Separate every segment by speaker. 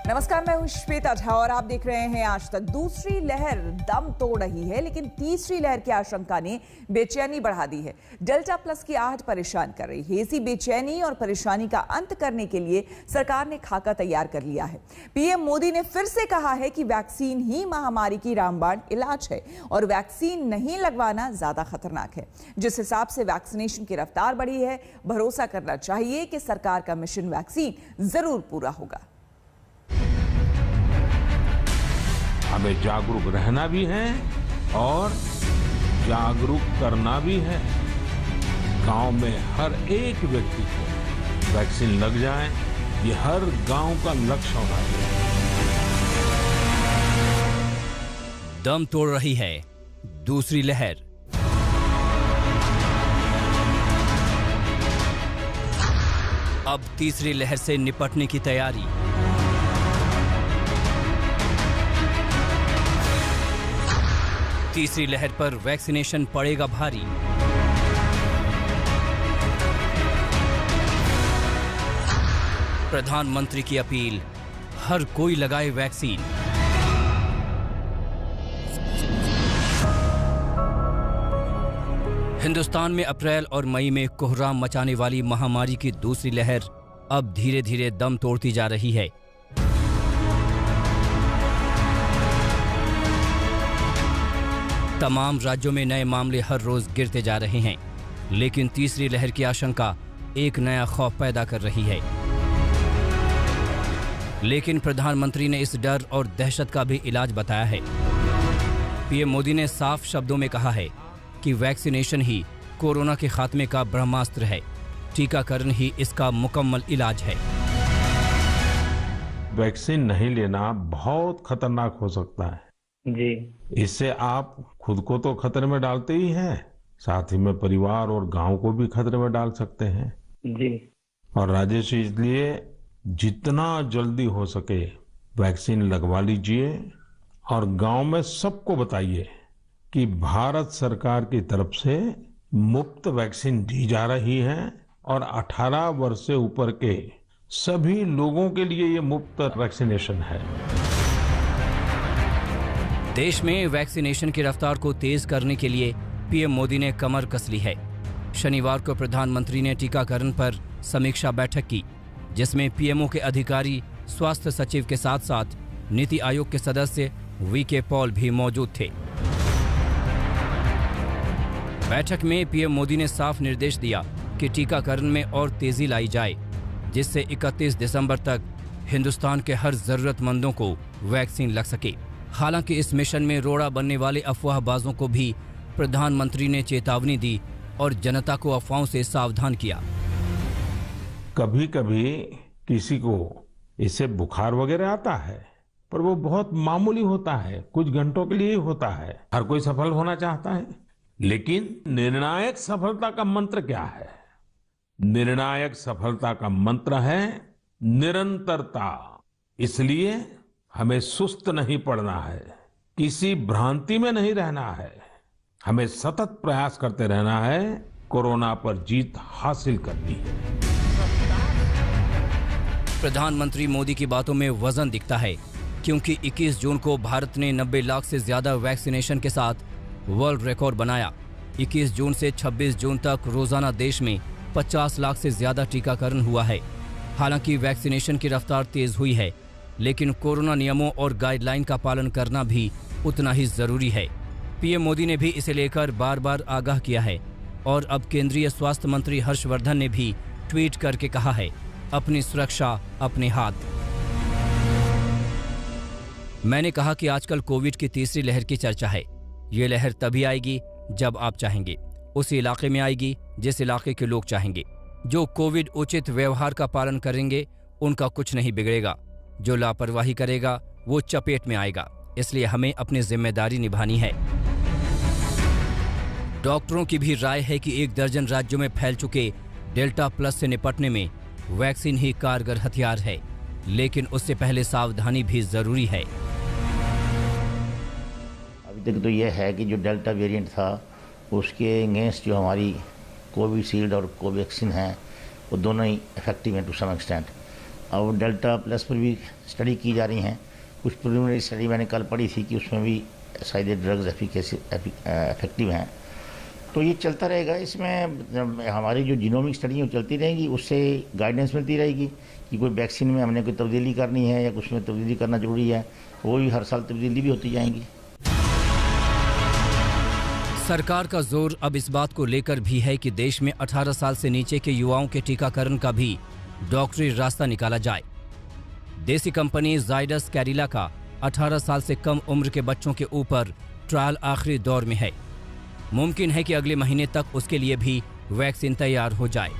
Speaker 1: नमस्कार, मैं हूं श्वेता झा और आप देख रहे हैं आज तक। दूसरी लहर दम तोड़ रही है, लेकिन तीसरी लहर की आशंका ने बेचैनी बढ़ा दी है। डेल्टा प्लस की आहट परेशान कर रही है। इसी बेचैनी और परेशानी का अंत करने के लिए सरकार ने खाका तैयार कर लिया है। पीएम मोदी ने फिर से कहा है कि वैक्सीन ही महामारी की रामबाण इलाज है और वैक्सीन नहीं लगवाना ज्यादा खतरनाक है। जिस हिसाब से वैक्सीनेशन की रफ्तार बढ़ी है, भरोसा करना चाहिए कि सरकार का मिशन वैक्सीन जरूर पूरा होगा।
Speaker 2: हमें जागरूक रहना भी है और जागरूक करना भी है। गांव में हर एक व्यक्ति को वैक्सीन लग जाए, ये हर गांव का लक्ष्य होना चाहिए।
Speaker 3: दम तोड़ रही है दूसरी लहर। अब तीसरी लहर से निपटने की तैयारी। तीसरी लहर पर वैक्सीनेशन पड़ेगा भारी। प्रधानमंत्री की अपील, हर कोई लगाए वैक्सीन। हिंदुस्तान में अप्रैल और मई में कोहराम मचाने वाली महामारी की दूसरी लहर अब धीरे धीरे दम तोड़ती जा रही है। तमाम राज्यों में नए मामले हर रोज गिरते जा रहे हैं, लेकिन तीसरी लहर की आशंका एक नया खौफ पैदा कर रही है। लेकिन प्रधानमंत्री ने इस डर और दहशत का भी इलाज बताया है। पीएम मोदी ने साफ शब्दों में कहा है कि वैक्सीनेशन ही कोरोना के खात्मे का ब्रह्मास्त्र है। टीकाकरण ही इसका मुकम्मल इलाज है।
Speaker 2: वैक्सीन नहीं लेना बहुत खतरनाक हो सकता है
Speaker 4: जी।
Speaker 2: इससे आप खुद को तो खतरे में डालते ही हैं, साथ ही में परिवार और गांव को भी खतरे में डाल सकते हैं।
Speaker 4: जी।
Speaker 2: और राजेश, इसलिए जितना जल्दी हो सके वैक्सीन लगवा लीजिए और गांव में सबको बताइए कि भारत सरकार की तरफ से मुफ्त वैक्सीन दी जा रही है और 18 वर्ष से ऊपर के सभी लोगों के लिए ये मुफ्त वैक्सीनेशन है।
Speaker 3: देश में वैक्सीनेशन की रफ्तार को तेज करने के लिए पीएम मोदी ने कमर कस ली है। शनिवार को प्रधानमंत्री ने टीकाकरण पर समीक्षा बैठक की, जिसमें पीएमओ के अधिकारी, स्वास्थ्य सचिव के साथ साथ नीति आयोग के सदस्य वीके पॉल भी मौजूद थे। बैठक में पीएम मोदी ने साफ निर्देश दिया कि टीकाकरण में और तेजी लाई जाए, जिससे 31 दिसंबर तक हिंदुस्तान के हर जरूरतमंदों को वैक्सीन लग सके। हालांकि इस मिशन में रोड़ा बनने वाले अफवाहबाजों को भी प्रधानमंत्री ने चेतावनी दी और जनता को अफवाहों से सावधान किया।
Speaker 2: कभी कभी किसी को इससे बुखार वगैरह आता है, पर वो बहुत मामूली होता है, कुछ घंटों के लिए ही होता है। हर कोई सफल होना चाहता है, लेकिन निर्णायक सफलता का मंत्र क्या है? निर्णायक सफलता का मंत्र है निरंतरता। इसलिए हमें सुस्त नहीं पड़ना है, किसी भ्रांति में नहीं रहना है। हमें सतत प्रयास करते रहना है, कोरोना पर जीत हासिल करनी है।
Speaker 3: प्रधानमंत्री मोदी की बातों में वजन दिखता है, क्योंकि 21 जून को भारत ने 90 लाख से ज्यादा वैक्सीनेशन के साथ वर्ल्ड रिकॉर्ड बनाया। 21 जून से 26 जून तक रोजाना देश में 50 लाख से ज्यादा टीकाकरण हुआ है। हालांकि वैक्सीनेशन की रफ्तार तेज हुई है, लेकिन कोरोना नियमों और गाइडलाइन का पालन करना भी उतना ही जरूरी है। पीएम मोदी ने भी इसे लेकर बार बार आगाह किया है और अब केंद्रीय स्वास्थ्य मंत्री हर्षवर्धन ने भी ट्वीट करके कहा है, अपनी सुरक्षा अपने हाथ। मैंने कहा कि आजकल कोविड की तीसरी लहर की चर्चा है। ये लहर तभी आएगी जब आप चाहेंगे, उस इलाके में आएगी जिस इलाके के लोग चाहेंगे। जो कोविड उचित व्यवहार का पालन करेंगे उनका कुछ नहीं बिगड़ेगा, जो लापरवाही करेगा वो चपेट में आएगा। इसलिए हमें अपनी जिम्मेदारी निभानी है। डॉक्टरों की भी राय है कि 1 दर्जन राज्यों में फैल चुके डेल्टा प्लस से निपटने में वैक्सीन ही कारगर हथियार है, लेकिन उससे पहले सावधानी भी जरूरी है।
Speaker 5: अभी तक तो यह है कि जो डेल्टा वेरिएंट था उसके अगेंस्ट जो हमारी कोविशील्ड और कोवैक्सीन है वो दोनों ही इफेक्टिव हैं टू सम एक्सटेंट। और डेल्टा प्लस पर भी स्टडी की जा रही हैं। कुछ प्रिलिमिनरी स्टडी मैंने कल पढ़ी थी कि उसमें भी शायद ड्रग्स इफेक्टिव हैं। तो ये चलता रहेगा। इसमें हमारी जो जीनोमिक स्टडी है वो चलती रहेगी, उससे गाइडेंस मिलती रहेगी कि कोई वैक्सीन में हमने कोई तब्दीली करनी है या कुछ में तब्दीली करना जरूरी है, वो भी हर साल तब्दीली भी होती जाएंगी।
Speaker 3: सरकार का जोर अब इस बात को लेकर भी है कि देश में 18 साल से नीचे के युवाओं के टीकाकरण का भी डॉक्टरी रास्ता निकाला जाए। देसी कंपनी जाइडस कैडिला का 18 साल से कम उम्र के बच्चों के ऊपर ट्रायल आखिरी दौर में है। मुमकिन है कि अगले महीने तक उसके लिए भी वैक्सीन तैयार हो जाए।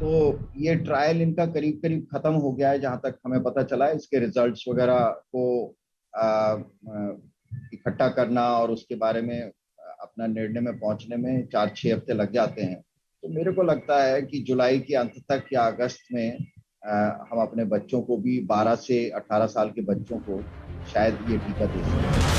Speaker 4: तो ये ट्रायल इनका करीब करीब खत्म हो गया है, जहां तक हमें पता चला है। इसके रिजल्ट्स वगैरह को इकट्ठा करना और उसके बारे में अपना निर्णय में पहुंचने में 4-6 हफ्ते लग जाते हैं। तो मेरे को लगता है कि जुलाई के अंत तक या अगस्त में हम अपने बच्चों को भी 12 से 18 साल के बच्चों को शायद ये टीका दे सकें।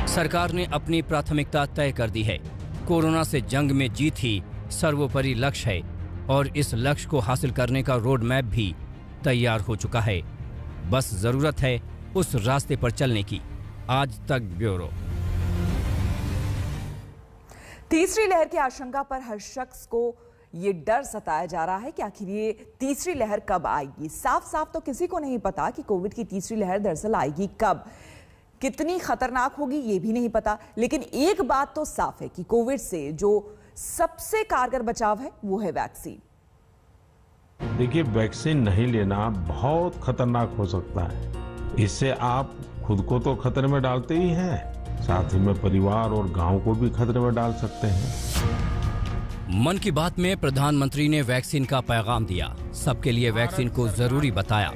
Speaker 3: सरकार ने अपनी प्राथमिकता तय कर दी है। कोरोना से जंग में जीत ही सर्वोपरि लक्ष्य है और इस लक्ष्य को हासिल करने का रोड मैप भी तैयार हो चुका है। बस जरूरत है उस रास्ते पर चलने की। आज तक ब्यूरो।
Speaker 1: तीसरी लहर की आशंका पर हर शख्स को ये डर सताया जा रहा है कि आखिर ये तीसरी लहर कब आएगी। साफ साफ तो किसी को नहीं पता कि कोविड की तीसरी लहर दरअसल आएगी कब, कितनी खतरनाक होगी ये भी नहीं पता। लेकिन एक बात तो साफ है कि कोविड से जो सबसे कारगर बचाव है वो है वैक्सीन।
Speaker 2: देखिए, वैक्सीन नहीं लेना बहुत खतरनाक हो सकता है। इससे आप खुद को तो खतरे में डालते ही हैं, साथ ही में परिवार और गांव को भी खतरे में डाल सकते हैं।
Speaker 3: मन की बात में प्रधानमंत्री ने वैक्सीन का पैगाम दिया, सबके लिए वैक्सीन को जरूरी बताया,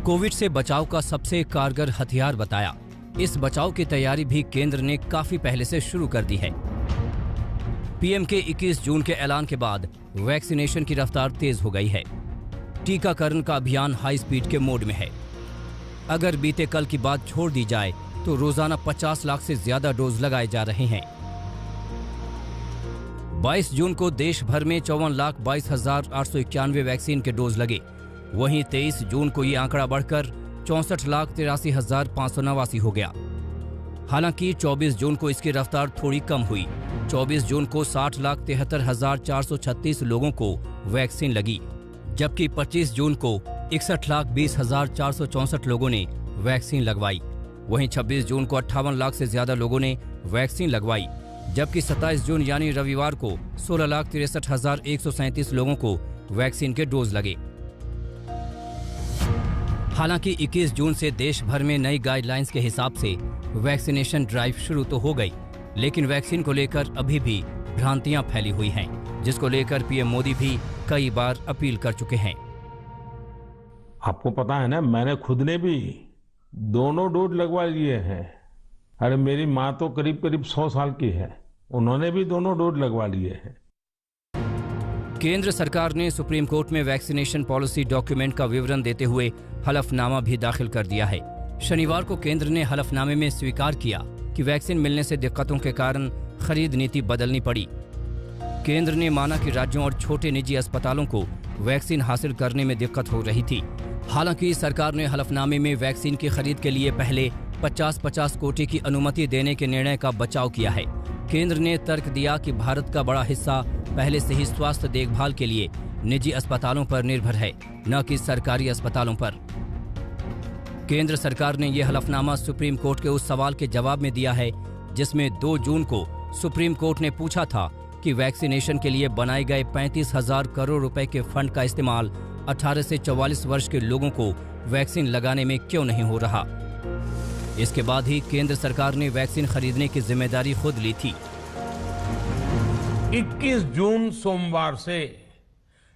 Speaker 3: कोविड से बचाव का सबसे कारगर हथियार बताया। इस बचाव की तैयारी भी केंद्र ने काफी पहले से शुरू कर दी है। पीएम के 21 जून के ऐलान के बाद वैक्सीनेशन की रफ्तार तेज हो गई है। टीकाकरण का अभियान हाई स्पीड के मोड में है। अगर बीते कल की बात छोड़ दी जाए तो रोजाना 50 लाख से ज्यादा डोज लगाए जा रहे हैं। 22 जून को देश भर में 54,22,891 वैक्सीन के डोज लगे। वहीं 23 जून को ये आंकड़ा बढ़कर 64,83,589 हो गया। हालांकि 24 जून को इसकी रफ्तार थोड़ी कम हुई। 24 जून को 60,73,436 लोगों को वैक्सीन लगी, जबकि 25 जून को 61,20,464 लोगों ने वैक्सीन लगवाई। वहीं 26 जून को 58 लाख से ज्यादा लोगों ने वैक्सीन लगवाई, जबकि 27 जून यानी रविवार को 16,63,137 लोगों को वैक्सीन के डोज लगे। हालांकि 21 जून से देश भर में नई गाइडलाइंस के हिसाब से वैक्सीनेशन ड्राइव शुरू तो हो गई, लेकिन वैक्सीन को लेकर अभी भी भ्रांतियां फैली हुई हैं, जिसको लेकर पीएम मोदी भी कई बार अपील कर चुके हैं।
Speaker 2: आपको पता है ना, मैंने खुद ने भी दोनों डोज लगवा लिए हैं। अरे मेरी माँ तो करीब करीब 100 साल की है, उन्होंने भी दोनों डोज लगवा लिए हैं।
Speaker 3: केंद्र सरकार ने सुप्रीम कोर्ट में वैक्सीनेशन पॉलिसी डॉक्यूमेंट का विवरण देते हुए हलफनामा भी दाखिल कर दिया है। शनिवार को केंद्र ने हलफनामे में स्वीकार किया कि वैक्सीन मिलने से दिक्कतों के कारण खरीद नीति बदलनी पड़ी। केंद्र ने माना कि राज्यों और छोटे निजी अस्पतालों को वैक्सीन हासिल करने में दिक्कत हो रही थी। हालांकि सरकार ने हलफनामे में वैक्सीन की खरीद के लिए पहले 50-50 कोटी की अनुमति देने के निर्णय का बचाव किया है। केंद्र ने तर्क दिया कि भारत का बड़ा हिस्सा पहले से ही स्वास्थ्य देखभाल के लिए निजी अस्पतालों पर निर्भर है, न कि सरकारी अस्पतालों पर। केंद्र सरकार ने यह हलफनामा सुप्रीम कोर्ट के उस सवाल के जवाब में दिया है जिसमें 2 जून को सुप्रीम कोर्ट ने पूछा था कि वैक्सीनेशन के लिए बनाए गए 35,000 करोड़ रुपए के फंड का इस्तेमाल 18 से 44 वर्ष के लोगों को वैक्सीन लगाने में क्यों नहीं हो रहा। इसके बाद ही केंद्र सरकार ने वैक्सीन खरीदने की जिम्मेदारी खुद ली थी।
Speaker 2: 21 जून सोमवार से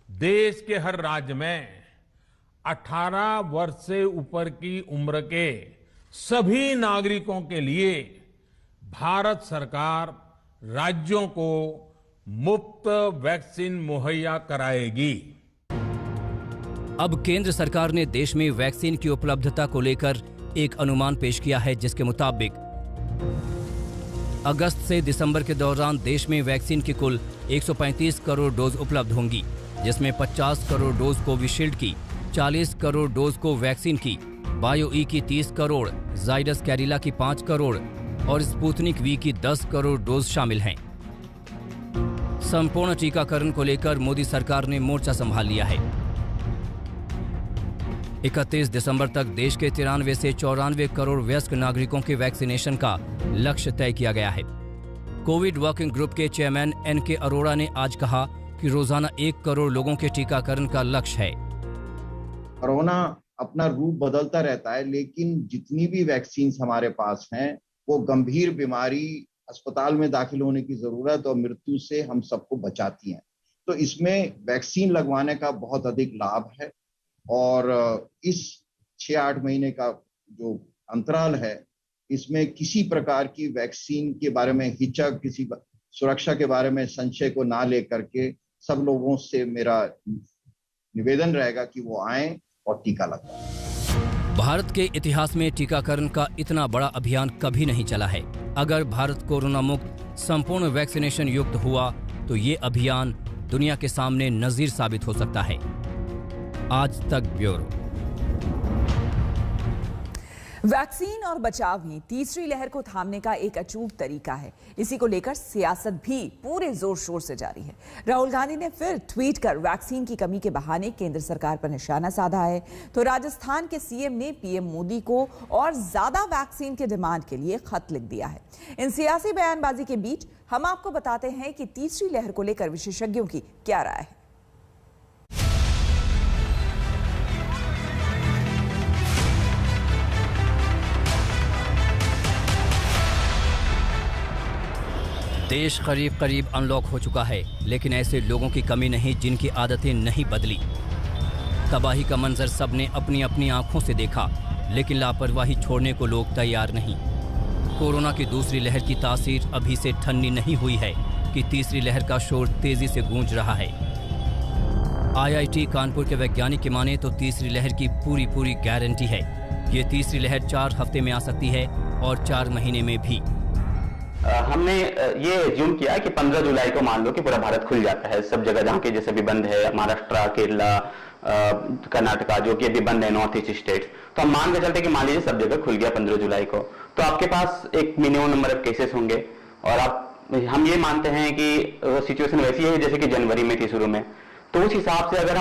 Speaker 2: देश के हर राज्य में 18 वर्ष से ऊपर की उम्र के सभी नागरिकों के लिए भारत सरकार राज्यों को मुफ्त वैक्सीन मुहैया कराएगी।
Speaker 3: अब केंद्र सरकार ने देश में वैक्सीन की उपलब्धता को लेकर एक अनुमान पेश किया है, जिसके मुताबिक अगस्त से दिसंबर के दौरान देश में वैक्सीन की कुल 135 करोड़ डोज उपलब्ध होंगी, जिसमें 50 करोड़ डोज कोविशील्ड की, 40 करोड़ डोज को वैक्सीन की, बायो-ई की 30 करोड़, जाइडस कैडिला की 5 करोड़ और स्पुतनिक वी की 10 करोड़ डोज शामिल हैं। संपूर्ण टीकाकरण को लेकर मोदी सरकार ने मोर्चा संभाल लिया है। 31 दिसंबर तक देश के 93 से 94 करोड़ वयस्क नागरिकों के वैक्सीनेशन का लक्ष्य तय किया गया है। कोविड वर्किंग ग्रुप के चेयरमैन एन.के. अरोड़ा ने आज कहा कि रोजाना 1 करोड़ लोगों के टीकाकरण का लक्ष्य है।
Speaker 4: कोरोना अपना रूप बदलता रहता है, लेकिन जितनी भी वैक्सीन हमारे पास हैं वो गंभीर बीमारी, अस्पताल में दाखिल होने की जरूरत और मृत्यु से हम सबको बचाती हैं। तो इसमें वैक्सीन लगवाने का बहुत अधिक लाभ है और इस 6-8 महीने का जो अंतराल है, इसमें किसी प्रकार की वैक्सीन के बारे में हिचक, किसी सुरक्षा के बारे में संशय को ना लेकर के सब लोगों से मेरा निवेदन रहेगा कि वो आएं और टीका लगवाएं।
Speaker 3: भारत के इतिहास में टीकाकरण का इतना बड़ा अभियान कभी नहीं चला है। अगर भारत कोरोना मुक्त संपूर्ण वैक्सीनेशन युक्त हुआ तो ये अभियान दुनिया के सामने नजीर साबित हो सकता है। आज तक ब्यूरो।
Speaker 1: वैक्सीन और बचाव ही तीसरी लहर को थामने का एक अचूक तरीका है। इसी को लेकर सियासत भी पूरे जोर शोर से जारी है। राहुल गांधी ने फिर ट्वीट कर वैक्सीन की कमी के बहाने केंद्र सरकार पर निशाना साधा है, तो राजस्थान के सीएम ने पीएम मोदी को और ज्यादा वैक्सीन के डिमांड के लिए खत लिख दिया है। इन सियासी बयानबाजी के बीच हम आपको बताते हैं कि तीसरी लहर को लेकर विशेषज्ञों की क्या राय है।
Speaker 3: देश करीब करीब अनलॉक हो चुका है, लेकिन ऐसे लोगों की कमी नहीं जिनकी आदतें नहीं बदली। तबाही का मंजर सबने अपनी अपनी आंखों से देखा, लेकिन लापरवाही छोड़ने को लोग तैयार नहीं। कोरोना की दूसरी लहर की तासीर अभी से ठन्नी नहीं हुई है कि तीसरी लहर का शोर तेजी से गूंज रहा है। आईआईटी कानपुर के वैज्ञानिक की माने तो तीसरी लहर की पूरी गारंटी है। ये तीसरी लहर 4 हफ्ते में आ सकती है और 4 महीने में भी।
Speaker 6: हमने ये एज्यूम किया कि 15 जुलाई को मान लो कि पूरा भारत खुल जाता है, सब जगह जहाँ के जैसे भी बंद है, महाराष्ट्र, केरला, कर्नाटका जो कि अभी बंद है, नॉर्थ ईस्ट स्टेट, तो हम मान के चलते कि मान लीजिए सब जगह खुल गया 15 जुलाई को, तो आपके पास एक मिनिमम नंबर ऑफ केसेस होंगे और हम ये मानते हैं कि सिचुएशन वैसी है जैसे कि जनवरी में थी शुरू में। तो उस हिसाब से अगर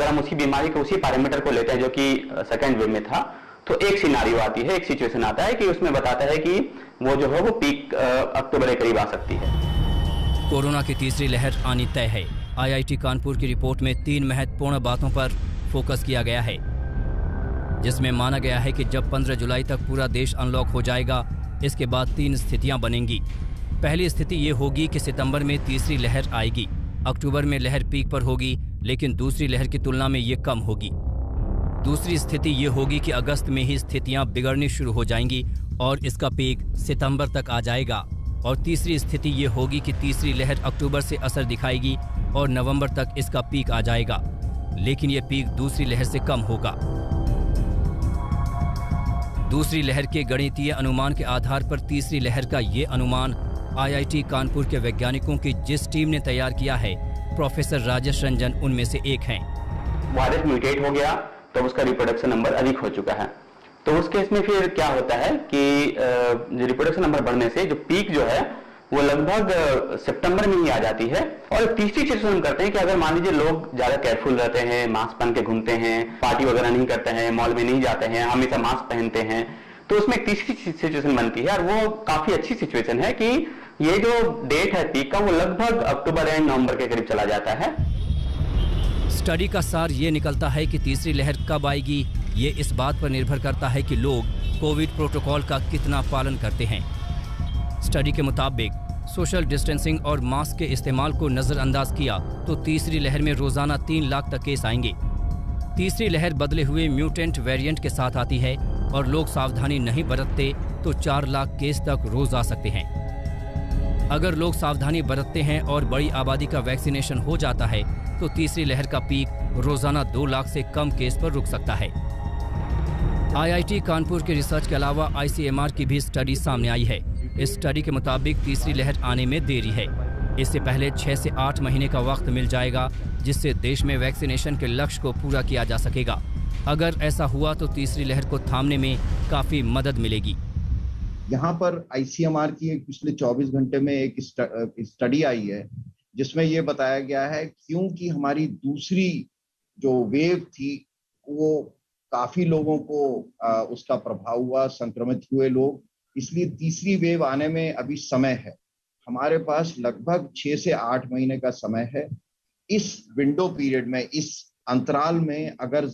Speaker 6: हम उसी बीमारी के उसी पैरामीटर को लेते हैं जो कि सेकेंड वेव में था, तो एक सिनारियो आती है, एक सिचुएशन आता है कि उसमें बताता है कि वो जो है वो पीक अक्टूबर के करीब आ सकती है।
Speaker 3: कोरोना की तीसरी लहर आनी तय है। आईआईटी कानपुर की रिपोर्ट में 3 महत्वपूर्ण बातों पर फोकस किया गया है, जिसमें माना गया है कि जब 15 जुलाई तक पूरा देश अनलॉक हो जाएगा, इसके बाद 3 स्थितियां बनेंगी। पहली स्थिति ये होगी कि सितंबर में तीसरी लहर आएगी, अक्टूबर में लहर पीक पर होगी, लेकिन दूसरी लहर की तुलना में ये कम होगी। दूसरी स्थिति ये होगी कि अगस्त में ही स्थितियां बिगड़नी शुरू हो जाएंगी और इसका पीक सितंबर तक आ जाएगा। और तीसरी स्थिति ये होगी कि तीसरी लहर अक्टूबर से असर दिखाएगी और नवंबर तक इसका पीक आ जाएगा, लेकिन ये पीक दूसरी लहर से कम होगा। दूसरी लहर के गणितीय अनुमान के आधार पर तीसरी लहर का ये अनुमान आईआईटी कानपुर के वैज्ञानिकों की जिस टीम ने तैयार किया है, प्रोफेसर राजेश रंजन उनमें से एक हैं।
Speaker 6: वायरस म्यूटेट हो गया तो उसका रिप्रोडक्शन नंबर अधिक हो चुका है, तो उस केस में फिर क्या होता है कि रिप्रोडक्शन नंबर बढ़ने से जो पीक जो है वो लगभग सितंबर में ही आ जाती है। और तीसरी चीज हम करते हैं कि अगर मान लीजिए लोग ज्यादा केयरफुल रहते हैं, मास्क पहन के घूमते हैं, पार्टी वगैरह नहीं करते हैं, मॉल में नहीं जाते हैं, हमेशा मास्क पहनते हैं, तो उसमें एक तीसरी सिचुएशन बनती है और वो काफी अच्छी सिचुएशन है कि ये जो डेट है पीक का वो लगभग अक्टूबर एंड नवंबर के करीब चला जाता है।
Speaker 3: स्टडी का सार ये निकलता है कि तीसरी लहर कब आएगी, ये इस बात पर निर्भर करता है कि लोग कोविड प्रोटोकॉल का कितना पालन करते हैं। स्टडी के मुताबिक सोशल डिस्टेंसिंग और मास्क के इस्तेमाल को नजरअंदाज किया तो तीसरी लहर में रोजाना 3 लाख तक केस आएंगे। तीसरी लहर बदले हुए म्यूटेंट वेरिएंट के साथ आती है और लोग सावधानी नहीं बरतते तो 4 लाख केस तक रोज आ सकते हैं। अगर लोग सावधानी बरतते हैं और बड़ी आबादी का वैक्सीनेशन हो जाता है तो तीसरी लहर का पीक रोजाना 2 लाख से कम केस पर रुक सकता है। आईआईटी कानपुर के रिसर्च के अलावा आईसीएमआर की भी स्टडी सामने आई है। इस स्टडी के मुताबिक तीसरी लहर आने में देरी है। इससे पहले 6 से 8 महीने का वक्त मिल जाएगा, जिससे देश में वैक्सीनेशन के लक्ष्य को पूरा किया जा सकेगा। अगर ऐसा हुआ तो तीसरी लहर को थामने में काफी मदद मिलेगी।
Speaker 4: यहाँ पर ICMR की एक पिछले 24 घंटे में एक स्टडी आई है, जिसमें ये बताया गया है क्योंकि हमारी दूसरी जो वेव थी वो काफी लोगों को उसका प्रभाव हुआ, संक्रमित हुए लोग, इसलिए तीसरी वेव आने में अभी समय है। हमारे पास लगभग 6 से 8 महीने का समय है। इस विंडो पीरियड में, इस अंतराल में अगर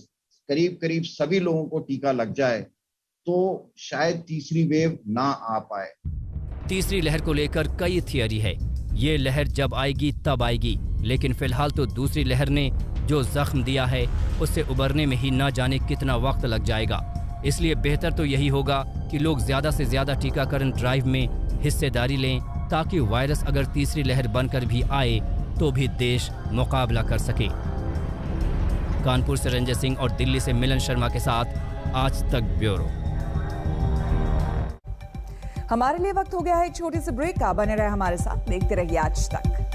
Speaker 4: करीब करीब सभी लोगों को टीका लग जाए तो शायद तीसरी वेव ना आ पाए।
Speaker 3: तीसरी लहर को लेकर कई थियरी है। ये लहर जब आएगी तब आएगी, लेकिन फिलहाल तो दूसरी लहर ने जो जख्म दिया है उससे उबरने में ही न जाने कितना वक्त लग जाएगा। इसलिए बेहतर तो यही होगा कि लोग ज्यादा से ज्यादा टीकाकरण ड्राइव में हिस्सेदारी लें, ताकि वायरस अगर तीसरी लहर बनकर भी आए तो भी देश मुकाबला कर सके। कानपुर से रंजय सिंह और दिल्ली से मिलन शर्मा के साथ आज तक ब्यूरो।
Speaker 1: हमारे लिए वक्त हो गया है एक छोटे से ब्रेक का। बने रहे हमारे साथ, देखते रहिए आज तक।